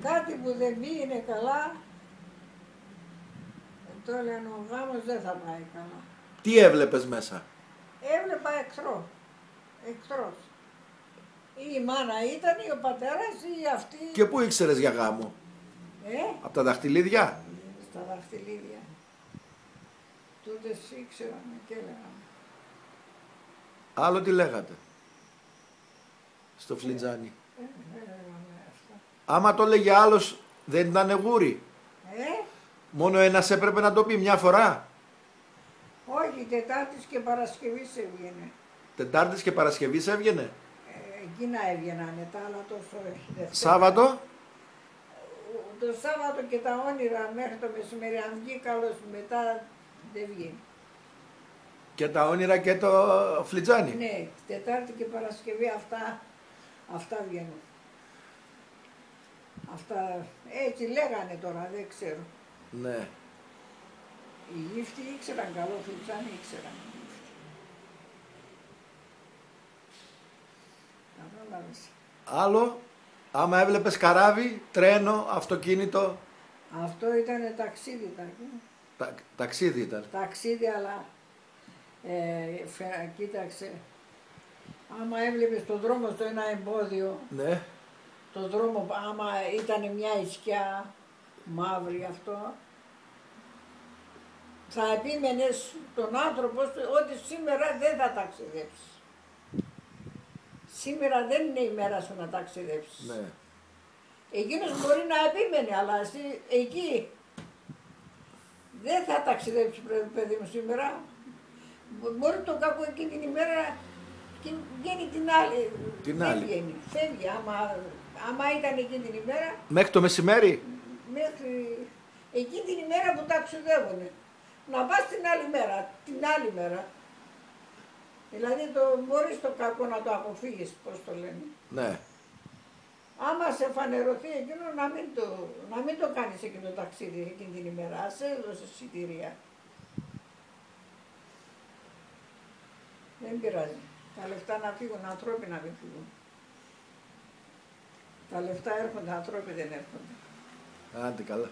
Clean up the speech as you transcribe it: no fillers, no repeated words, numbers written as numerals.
κάτι που δεν πήγαινε καλά, το λένε ο γάμος δεν θα πάει καλά. Τι έβλεπες μέσα? Έβλεπα εχθρός. Ή η μάνα ήταν ή ο πατέρας ή αυτή. Και πού ήξερες για γάμο? Από τα δαχτυλίδια? Στα δαχτυλίδια. Τότε ήξεραν και έλεγαν. Άλλο τι λέγατε στο φλιτζάνι? Άμα το λέγε άλλος δεν ήταν γούρι? Μόνο ένας έπρεπε να το πει μια φορά? Όχι, Τετάρτης και Παρασκευής έβγαινε. Τετάρτης και Παρασκευής έβγαινε? Εκείνα έβγαινανε, τα άλλα τόσο όχι. Σάββατο? Το Σάββατο και τα όνειρα μέχρι το μεσημέρι, αν βγει καλώς, μετά δεν βγαίνει. Και τα όνειρα και το φλιτζάνι? Ναι, Τετάρτη και Παρασκευή αυτά βγαίνουν. Αυτά έτσι λέγανε τώρα, δεν ξέρω. Ναι. Οι γύφτοι ήξεραν καλό, φλιτζάνι ήξεραν. Κατάλαβες. Άλλο, άμα έβλεπες καράβι, τρένο, αυτοκίνητο? Αυτό ήταν ταξίδι. Ταξίδι ήταν. Ταξίδι, αλλά κοίταξε, άμα έβλεπες τον δρόμο στο ένα εμπόδιο, ναι, το δρόμο, άμα ήταν μια ισκιά μαύρη αυτό, θα επίμενες τον άνθρωπο ότι σήμερα δεν θα ταξιδέψεις. Σήμερα δεν είναι η μέρα σου να ταξιδέψεις. Ναι. Εκείνος μπορεί να επίμενε, αλλά εσύ εκεί δεν θα ταξιδέψεις, παιδί μου, σήμερα. Μπορεί το κάπου εκείνη την ημέρα βγαίνει την άλλη. Βγαίνει, φεύγει. Άμα ήταν εκείνη την ημέρα. Μέχρι το μεσημέρι. Μέχρι εκείνη την ημέρα που ταξιδεύουνε. Να πας την άλλη μέρα. Δηλαδή μπορείς το κακό να το αποφύγεις, πώς το λένε. Ναι. Άμα σε φανερωθεί εκείνο, να μην το κάνεις εκείνο το ταξίδι εκείνη την ημέρα. Ας έδωσες εισιτήρια. Δεν πειράζει. Τα λεφτά να φύγουν, ανθρώποι να μην φύγουν. Τα λεφτά έρχονται, ανθρώποι δεν έρχονται. Άντε καλά.